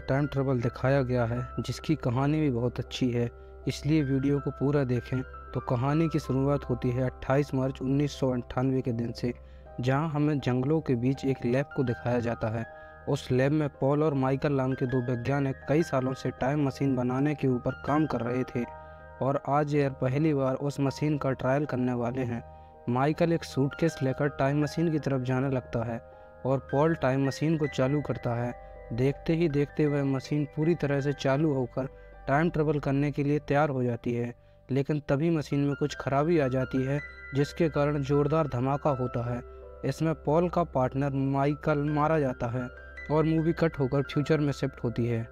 Time travel दिखाया गया है जिसकी कहानी भी बहुत अच्छी है, इसलिए वीडियो को पूरा देखें। तो कहानी की शुरुआत होती है 28 मार्च 1998 के दिन से, जहां हमें जंगलों के बीच एक लैब को दिखाया जाता है। उस लैब में पॉल और माइकल नाम के दो वैज्ञानिक कई सालों से टाइम मशीन बनाने के ऊपर काम कर रहे थे और आज यह पहली बार उस मशीन का ट्रायल करने वाले हैं। माइकल एक सूटकेस लेकर टाइम मशीन की तरफ जाने लगता है और पॉल टाइम मशीन को चालू करता है। देखते ही देखते वह मशीन पूरी तरह से चालू होकर टाइम ट्रेवल करने के लिए तैयार हो जाती है, लेकिन तभी मशीन में कुछ खराबी आ जाती है जिसके कारण जोरदार धमाका होता है। इसमें पॉल का पार्टनर माइकल मारा जाता है और मूवी कट होकर फ्यूचर में शिफ्ट होती है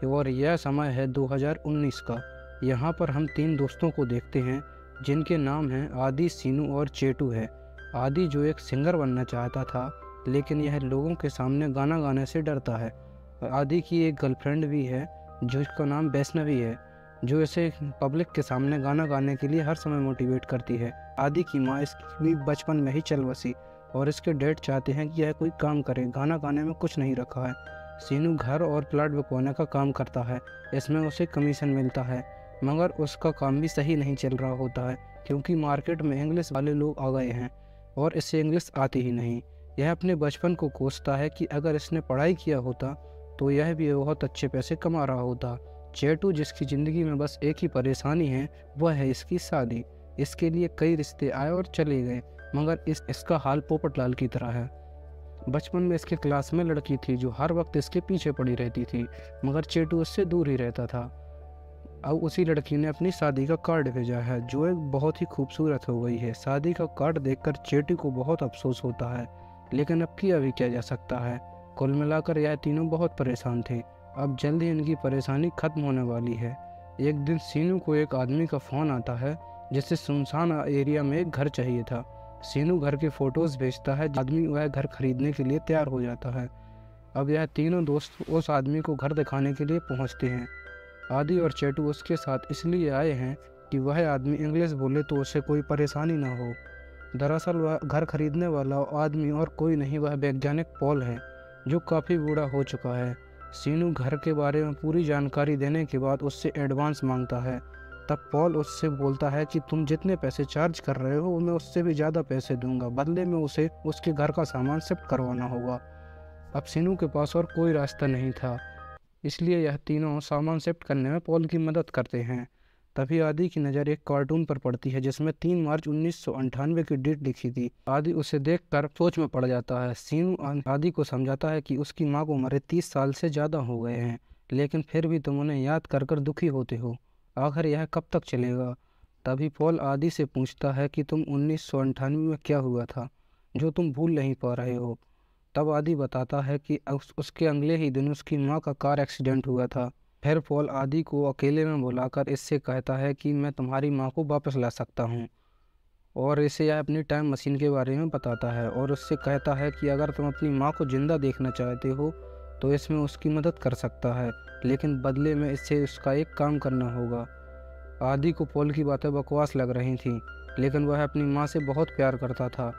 और यह समय है 2019 का। यहाँ पर हम तीन दोस्तों को देखते हैं जिनके नाम हैं आदि, सीनू और चेटू है। आदि जो एक सिंगर बनना चाहता था, लेकिन यह लोगों के सामने गाना गाने से डरता है। आदि की एक गर्लफ्रेंड भी है जिसका नाम वैष्णवी है, जो इसे पब्लिक के सामने गाना गाने के लिए हर समय मोटिवेट करती है। आदि की माँ इसकी बचपन में ही चल बसी और इसके डैड चाहते हैं कि यह कोई काम करे, गाना गाने में कुछ नहीं रखा है। सीनू घर और प्लाट बिकवाने का काम करता है, इसमें उसे कमीशन मिलता है, मगर उसका काम भी सही नहीं चल रहा होता है क्योंकि मार्केट में इंग्लिश वाले लोग आ गए हैं और इसे इंग्लिश आती ही नहीं। यह अपने बचपन को कोसता है कि अगर इसने पढ़ाई किया होता तो यह भी बहुत अच्छे पैसे कमा रहा होता। चेटू, जिसकी ज़िंदगी में बस एक ही परेशानी है, वह है इसकी शादी। इसके लिए कई रिश्ते आए और चले गए, मगर इसका हाल पोपटलाल की तरह है। बचपन में इसके क्लास में लड़की थी जो हर वक्त इसके पीछे पड़ी रहती थी, मगर चेटू उससे दूर ही रहता था। अब उसी लड़की ने अपनी शादी का कार्ड भेजा है जो एक बहुत ही खूबसूरत हो गई है। शादी का कार्ड देखकर चेटू को बहुत अफसोस होता है, लेकिन अब किया भी क्या जा सकता है। कुल मिलाकर यह तीनों बहुत परेशान थे। अब जल्द ही इनकी परेशानी खत्म होने वाली है। एक दिन सीनू को एक आदमी का फ़ोन आता है जिससे सुनसान एरिया में एक घर चाहिए था। सीनू घर के फ़ोटोज़ भेजता है, आदमी वह घर खरीदने के लिए तैयार हो जाता है। अब यह तीनों दोस्त उस आदमी को घर दिखाने के लिए पहुंचते हैं। आदि और चेटू उसके साथ इसलिए आए हैं कि वह आदमी इंग्लिश बोले तो उसे कोई परेशानी ना हो। दरअसल वह घर खरीदने वाला आदमी और कोई नहीं, वह वैज्ञानिक पॉल है जो काफ़ी बूढ़ा हो चुका है। सीनू घर के बारे में पूरी जानकारी देने के बाद उससे एडवांस मांगता है। तब पॉल उससे बोलता है कि तुम जितने पैसे चार्ज कर रहे हो मैं उससे भी ज़्यादा पैसे दूंगा, बदले में उसे उसके घर का सामान शिफ्ट करवाना होगा। अब सीनू के पास और कोई रास्ता नहीं था, इसलिए यह तीनों सामान शिफ्ट करने में पॉल की मदद करते हैं। तभी आदि की नज़र एक कार्टून पर पड़ती है जिसमें 3 मार्च 1998 की डेट लिखी थी। आदि उसे देखकर सोच में पड़ जाता है। सीनू आदि को समझाता है कि उसकी माँ को मरे 30 साल से ज़्यादा हो गए हैं, लेकिन फिर भी तुम उन्हें याद कर कर दुखी होते हो। आखिर यह कब तक चलेगा। तभी पॉल आदि से पूछता है कि तुम 1998 में क्या हुआ था जो तुम भूल नहीं पा रहे हो। तब आदि बताता है कि उसके अगले ही दिन उसकी माँ का कार एक्सीडेंट हुआ था। फिर पॉल आदि को अकेले में बुलाकर इससे कहता है कि मैं तुम्हारी माँ को वापस ला सकता हूँ, और इसे यह अपनी टाइम मशीन के बारे में बताता है और उससे कहता है कि अगर तुम अपनी माँ को ज़िंदा देखना चाहते हो तो इसमें उसकी मदद कर सकता है, लेकिन बदले में इससे उसका एक काम करना होगा। आदि को पॉल की बातें बकवास लग रही थीं, लेकिन वह अपनी माँ से बहुत प्यार करता था।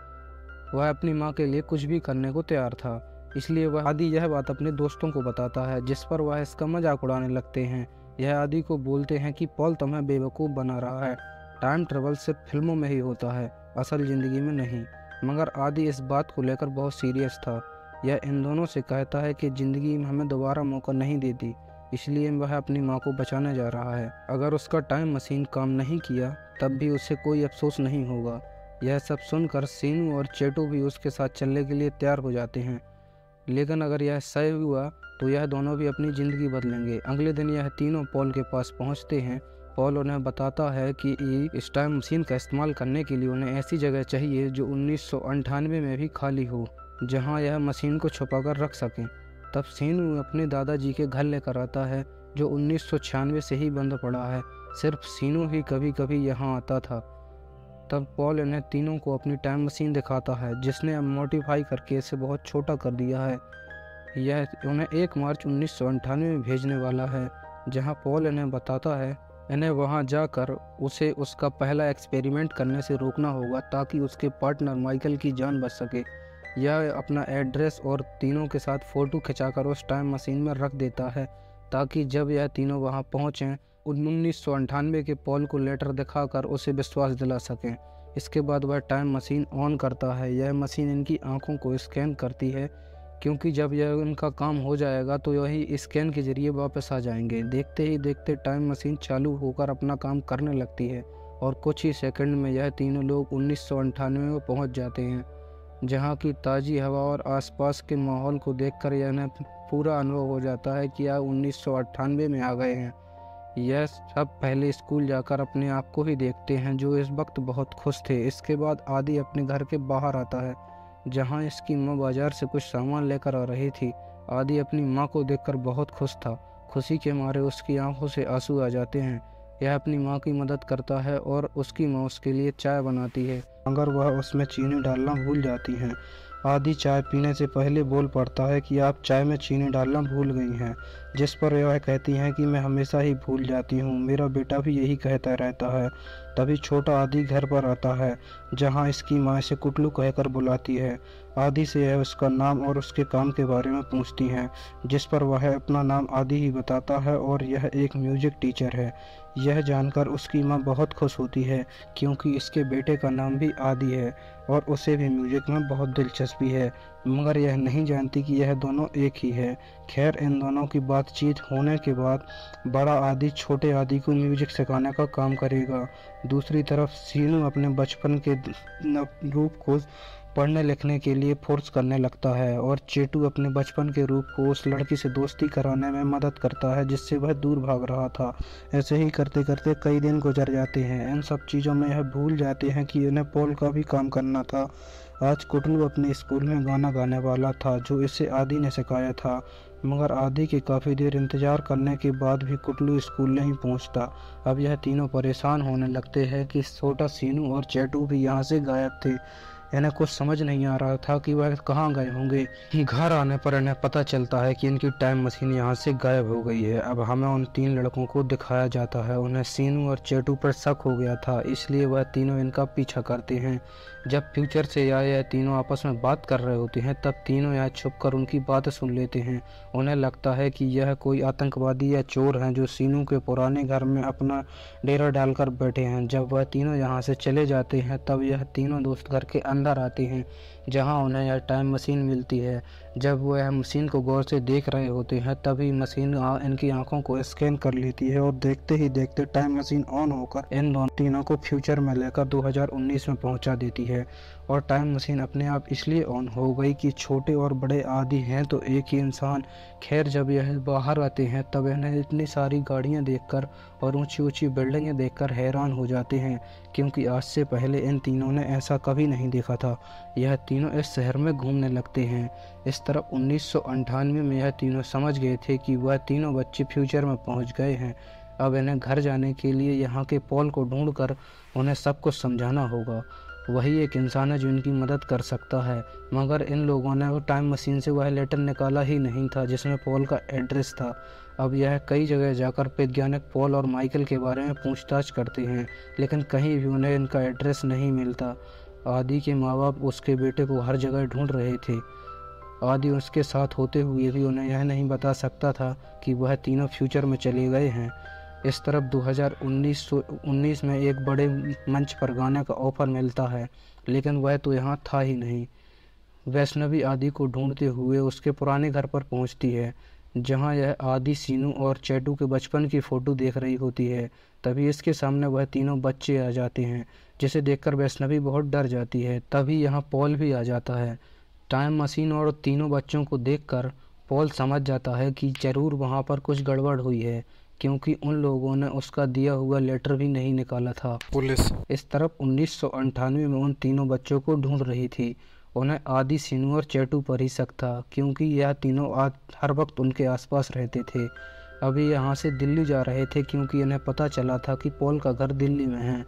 वह अपनी माँ के लिए कुछ भी करने को तैयार था, इसलिए वह आदि यह बात अपने दोस्तों को बताता है, जिस पर वह इसका मजाक उड़ाने लगते हैं। यह आदि को बोलते हैं कि पॉल तुम्हें बेवकूफ़ बना रहा है, टाइम ट्रेवल सिर्फ फिल्मों में ही होता है, असल ज़िंदगी में नहीं। मगर आदि इस बात को लेकर बहुत सीरियस था। यह इन दोनों से कहता है कि ज़िंदगी में हमें दोबारा मौका नहीं देती, इसलिए वह अपनी माँ को बचाने जा रहा है। अगर उसका टाइम मशीन काम नहीं किया तब भी उसे कोई अफसोस नहीं होगा। यह सब सुनकर सीनू और चेटू भी उसके साथ चलने के लिए तैयार हो जाते हैं, लेकिन अगर यह सही हुआ तो यह दोनों भी अपनी ज़िंदगी बदलेंगे। अगले दिन यह तीनों पॉल के पास पहुंचते हैं। पॉल उन्हें बताता है कि इस टाइम मशीन का इस्तेमाल करने के लिए उन्हें ऐसी जगह चाहिए जो 1998 में भी खाली हो, जहां यह मशीन को छुपाकर रख सकें। तब सीनू अपने दादाजी के घर लेकर आता है जो 1996 से ही बंद पड़ा है, सिर्फ सीनू ही कभी कभी यहाँ आता था। तब पॉल इन्हें तीनों को अपनी टाइम मशीन दिखाता है जिसने अब मॉडिफाई करके इसे बहुत छोटा कर दिया है। यह उन्हें 1 मार्च 1998 में भेजने वाला है, जहां पॉल इन्हें बताता है इन्हें वहां जाकर उसे उसका पहला एक्सपेरिमेंट करने से रोकना होगा ताकि उसके पार्टनर माइकल की जान बच सके। यह अपना एड्रेस और तीनों के साथ फ़ोटो खिंचाकर उस टाइम मशीन में रख देता है, ताकि जब यह तीनों वहां पहुंचें 1998 के पॉल को लेटर दिखाकर उसे विश्वास दिला सकें। इसके बाद वह टाइम मशीन ऑन करता है। यह मशीन इनकी आंखों को स्कैन करती है, क्योंकि जब यह इनका काम हो जाएगा तो यही स्कैन के ज़रिए वापस आ जाएंगे। देखते ही देखते टाइम मशीन चालू होकर अपना काम करने लगती है और कुछ ही सेकंड में यह तीनों लोग 1998 में पहुंच जाते हैं, जहां की ताज़ी हवा और आसपास के माहौल को देखकर यह पूरा अनुभव हो जाता है कि यह 1998 में आ गए हैं। यह सब पहले स्कूल जाकर अपने आप को ही देखते हैं, जो इस वक्त बहुत खुश थे। इसके बाद आदि अपने घर के बाहर आता है, जहां इसकी माँ बाजार से कुछ सामान लेकर आ रही थी। आदि अपनी माँ को देखकर बहुत खुश था। खुशी के मारे उसकी आंखों से आंसू आ जाते हैं। यह अपनी माँ की मदद करता है और उसकी माँ उसके लिए चाय बनाती है, मगर वह उसमें चीनी डालना भूल जाती हैं। आदि चाय पीने से पहले बोल पड़ता है कि आप चाय में चीनी डालना भूल गई हैं, जिस पर वह कहती हैं कि मैं हमेशा ही भूल जाती हूँ, मेरा बेटा भी यही कहता रहता है। तभी छोटा आदि घर पर आता है, जहाँ इसकी माँ इसे कुटलू कहकर बुलाती है। आदि से यह उसका नाम और उसके काम के बारे में पूछती हैं, जिस पर वह अपना नाम आदि ही बताता है और यह एक म्यूजिक टीचर है। यह जानकर उसकी माँ बहुत खुश होती है, क्योंकि इसके बेटे का नाम भी आदि है और उसे भी म्यूजिक में बहुत दिलचस्पी है, मगर यह नहीं जानती कि यह दोनों एक ही है। खैर, इन दोनों की बातचीत होने के बाद बड़ा आदि छोटे आदि को म्यूजिक सिखाने का काम करेगा। दूसरी तरफ सीनू अपने बचपन के रूप को पढ़ने लिखने के लिए फोर्स करने लगता है और चेटू अपने बचपन के रूप को उस लड़की से दोस्ती कराने में मदद करता है, जिससे वह दूर भाग रहा था। ऐसे ही करते करते कई दिन गुजर जाते हैं। इन सब चीज़ों में यह भूल जाते हैं कि इन्हें पॉल का भी काम करना था। आज कुटलू अपने स्कूल में गाना गाने वाला था, जो इसे आदि ने सिखाया था, मगर आदि के काफ़ी देर इंतज़ार करने के बाद भी कुटलू स्कूल नहीं पहुंचता। अब यह तीनों परेशान होने लगते हैं कि छोटा सीनू और चेटू भी यहाँ से गायब थे। इन्हें कुछ समझ नहीं आ रहा था कि वह कहाँ गए होंगे। घर आने पर इन्हें पता चलता है कि इनकी टाइम मशीन यहाँ से गायब हो गई है। अब हमें उन तीन लड़कों को दिखाया जाता है। उन्हें सीनू और चेटू पर शक हो गया था, इसलिए वह तीनों इनका पीछा करते हैं। जब फ्यूचर से यह तीनों आपस में बात कर रहे होते हैं, तब तीनों यहाँ छुपकर उनकी बातें सुन लेते हैं। उन्हें लगता है कि यह कोई आतंकवादी या चोर हैं, जो सीनू के पुराने घर में अपना डेरा डालकर बैठे हैं। जब वह तीनों यहाँ से चले जाते हैं, तब यह तीनों दोस्त घर के अंदर आते हैं, जहाँ उन्हें यह टाइम मशीन मिलती है। जब वह मशीन को गौर से देख रहे होते हैं, तभी मशीन इनकी आंखों को स्कैन कर लेती है और देखते ही देखते टाइम मशीन ऑन होकर इन दोनों तीनों को फ्यूचर में लेकर 2019 में पहुंचा देती है। और टाइम मशीन अपने आप इसलिए ऑन हो गई कि छोटे और बड़े आदि हैं तो एक ही इंसान। खैर, जब यह बाहर आते हैं, तब इन्हें इतनी सारी गाड़ियां देखकर और ऊंची ऊंची बिल्डिंगें देखकर हैरान हो जाते हैं, क्योंकि आज से पहले इन तीनों ने ऐसा कभी नहीं देखा था। यह तीनों इस शहर में घूमने लगते हैं। इस तरफ 1998 में यह तीनों समझ गए थे कि वह तीनों बच्चे फ्यूचर में पहुंच गए हैं। अब इन्हें घर जाने के लिए यहाँ के पॉल को ढूंढकर उन्हें सब कुछ समझाना होगा। वही एक इंसान है जो इनकी मदद कर सकता है, मगर इन लोगों ने वो टाइम मशीन से वह लेटर निकाला ही नहीं था जिसमें पॉल का एड्रेस था। अब यह कई जगह जाकर वैज्ञानिक पॉल और माइकल के बारे में पूछताछ करते हैं, लेकिन कहीं भी उन्हें इनका एड्रेस नहीं मिलता। आदि के माँ बाप उसके बेटे को हर जगह ढूंढ रहे थे। आदि उसके साथ होते हुए भी उन्हें यह नहीं बता सकता था कि वह तीनों फ्यूचर में चले गए हैं। इस तरफ 2019 में एक बड़े मंच पर गाने का ऑफर मिलता है, लेकिन वह तो यहाँ था ही नहीं। वैष्णवी आदि को ढूंढते हुए उसके पुराने घर पर पहुँचती है, जहाँ यह आदि, सीनू और चेटू के बचपन की फ़ोटो देख रही होती है। तभी इसके सामने वह तीनों बच्चे आ जाते हैं, जिसे देखकर वैष्णवी बहुत डर जाती है। तभी यहाँ पॉल भी आ जाता है। टाइम मशीन और तीनों बच्चों को देखकर पॉल समझ जाता है कि ज़रूर वहाँ पर कुछ गड़बड़ हुई है, क्योंकि उन लोगों ने उसका दिया हुआ लेटर भी नहीं निकाला था। पुलिस इस तरफ 1998 में उन तीनों बच्चों को ढूंढ रही थी। उन्हें आदि, सीनू और चेटू पर ही शक था, क्योंकि यह तीनों हर वक्त उनके आसपास रहते थे। अभी यहाँ से दिल्ली जा रहे थे, क्योंकि इन्हें पता चला था कि पॉल का घर दिल्ली में है,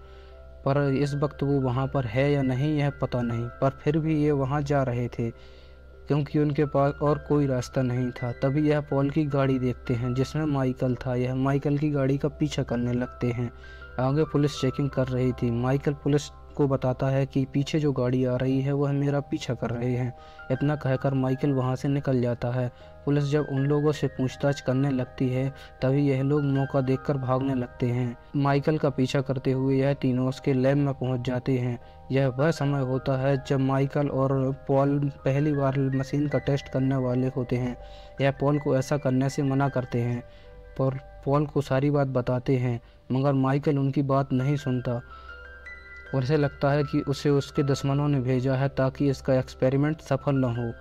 पर इस वक्त वो वहाँ पर है या नहीं यह पता नहीं। पर फिर भी ये वहाँ जा रहे थे, क्योंकि उनके पास और कोई रास्ता नहीं था। तभी यह पॉल की गाड़ी देखते हैं, जिसमें माइकल था। यह माइकल की गाड़ी का पीछा करने लगते हैं। आगे पुलिस चेकिंग कर रही थी। माइकल पुलिस को बताता है कि पीछे जो गाड़ी आ रही है वह मेरा पीछा कर रहे हैं। इतना कहकर माइकल वहां से निकल जाता है। पुलिस जब उन लोगों से पूछताछ करने लगती है तभी यह लोग मौका देखकर भागने लगते हैं। माइकल का पीछा करते हुए यह तीनों उसके लैब में पहुंच जाते हैं। यह वह समय होता है जब माइकल और पॉल पहली बार मशीन का टेस्ट करने वाले होते हैं। यह पॉल को ऐसा करने से मना करते हैं पर पॉल को सारी बात बताते हैं, मगर माइकल उनकी बात नहीं सुनता। उसे लगता है कि उसे उसके दुश्मनों ने भेजा है ताकि इसका एक्सपेरिमेंट सफल न हो।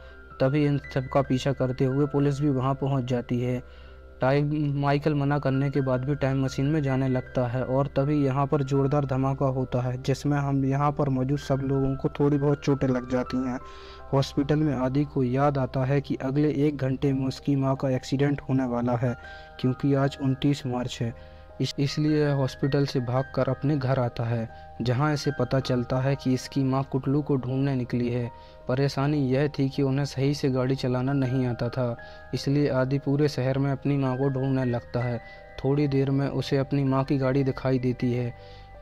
तभी इन सबका पीछा करते हुए पुलिस भी वहां पहुंच जाती है। माइकल मना करने के बाद भी टाइम मशीन में जाने लगता है और तभी यहाँ पर जोरदार धमाका होता है जिसमें हम यहाँ पर मौजूद सब लोगों को थोड़ी बहुत चोटें लग जाती हैं। हॉस्पिटल में आदि को याद आता है कि अगले 1 घंटे में उसकी माँ का एक्सीडेंट होने वाला है क्योंकि आज 29 मार्च है। इसलिए यह हॉस्पिटल से भागकर अपने घर आता है जहां इसे पता चलता है कि इसकी मां कुटलू को ढूंढने निकली है। परेशानी यह थी कि उन्हें सही से गाड़ी चलाना नहीं आता था, इसलिए आदि पूरे शहर में अपनी मां को ढूंढने लगता है। थोड़ी देर में उसे अपनी मां की गाड़ी दिखाई देती है।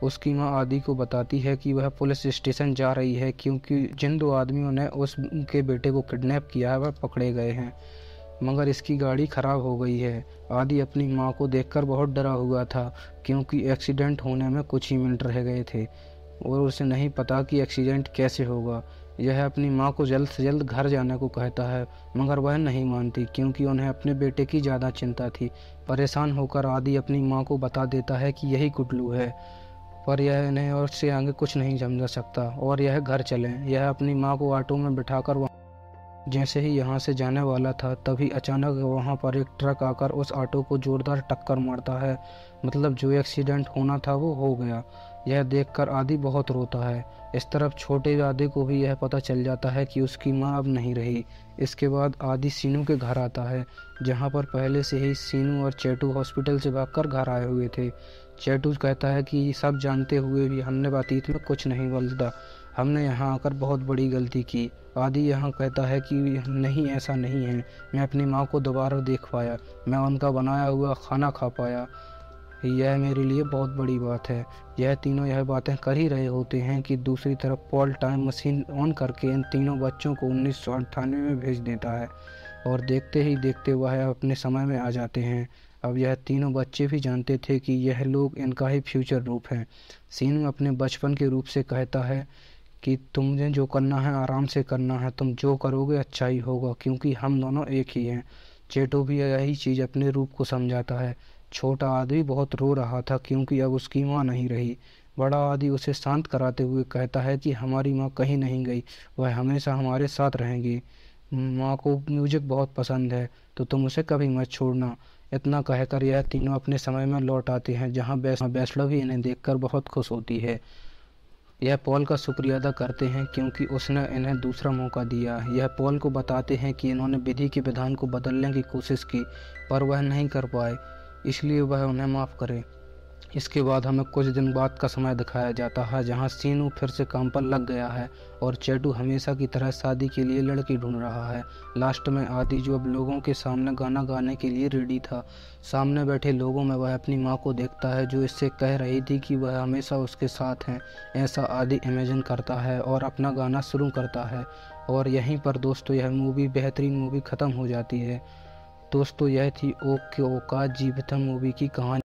उसकी मां आदि को बताती है कि वह पुलिस स्टेशन जा रही है क्योंकि जिन 2 आदमियों ने उसके बेटे को किडनैप किया है वह पकड़े गए हैं, मगर इसकी गाड़ी खराब हो गई है। आदि अपनी मां को देखकर बहुत डरा हुआ था क्योंकि एक्सीडेंट होने में कुछ ही मिनट रह गए थे और उसे नहीं पता कि एक्सीडेंट कैसे होगा। यह अपनी मां को जल्द से जल्द घर जाने को कहता है, मगर वह नहीं मानती क्योंकि उन्हें अपने बेटे की ज़्यादा चिंता थी। परेशान होकर आदि अपनी मां को बता देता है कि यही कुटलू है, पर यह इन्हें और से आगे कुछ नहीं समझा सकता और यह घर चलें। यह अपनी मां को ऑटो में बिठाकर जैसे ही यहाँ से जाने वाला था तभी अचानक वहाँ पर एक ट्रक आकर उस ऑटो को जोरदार टक्कर मारता है। मतलब जो एक्सीडेंट होना था वो हो गया। यह देखकर आदि बहुत रोता है। इस तरफ छोटे आदि को भी यह पता चल जाता है कि उसकी माँ अब नहीं रही। इसके बाद आदि सीनू के घर आता है जहाँ पर पहले से ही सीनू और चेटू हॉस्पिटल से भागकर घर आए हुए थे। चेटू कहता है कि सब जानते हुए भी हमने अतीत में कुछ नहीं बदला, हमने यहाँ आकर बहुत बड़ी गलती की। आदि यहाँ कहता है कि नहीं, ऐसा नहीं है, मैं अपनी माँ को दोबारा देख पाया, मैं उनका बनाया हुआ खाना खा पाया, यह मेरे लिए बहुत बड़ी बात है। यह तीनों यह बातें कर ही रहे होते हैं कि दूसरी तरफ पॉल टाइम मशीन ऑन करके इन तीनों बच्चों को 1998 में भेज देता है और देखते ही देखते वह अपने समय में आ जाते हैं। अब यह तीनों बच्चे भी जानते थे कि यह लोग इनका ही फ्यूचर रूप है। सीनू अपने बचपन के रूप से कहता है कि तुमने जो करना है आराम से करना है, तुम जो करोगे अच्छा ही होगा क्योंकि हम दोनों एक ही हैं। चेटू भी यही चीज़ अपने रूप को समझाता है। छोटा आदि बहुत रो रहा था क्योंकि अब उसकी माँ नहीं रही। बड़ा आदि उसे शांत कराते हुए कहता है कि हमारी माँ कहीं नहीं गई, वह हमेशा हमारे साथ रहेंगी। माँ को म्यूजिक बहुत पसंद है तो तुम उसे कभी मत छोड़ना। इतना कहकर यह तीनों अपने समय में लौट आते हैं जहाँ बैचलर भी इन्हें देखकर बहुत खुश होती है। यह पॉल का शुक्रिया अदा करते हैं क्योंकि उसने इन्हें दूसरा मौका दिया। यह पॉल को बताते हैं कि इन्होंने विधि के विधान को बदलने की कोशिश की पर वह नहीं कर पाए, इसलिए वह उन्हें माफ़ करे। इसके बाद हमें कुछ दिन बाद का समय दिखाया जाता है जहां सीनू फिर से काम पर लग गया है और चेटू हमेशा की तरह शादी के लिए लड़की ढूंढ रहा है। लास्ट में आदि जो अब लोगों के सामने गाना गाने के लिए रेडी था, सामने बैठे लोगों में वह अपनी माँ को देखता है जो इससे कह रही थी कि वह हमेशा उसके साथ हैं। ऐसा आदि इमेजिन करता है और अपना गाना शुरू करता है। और यहीं पर दोस्तों यह मूवी, बेहतरीन मूवी ख़त्म हो जाती है। दोस्तों यह थी ओके ओका जीवितम मूवी की कहानी।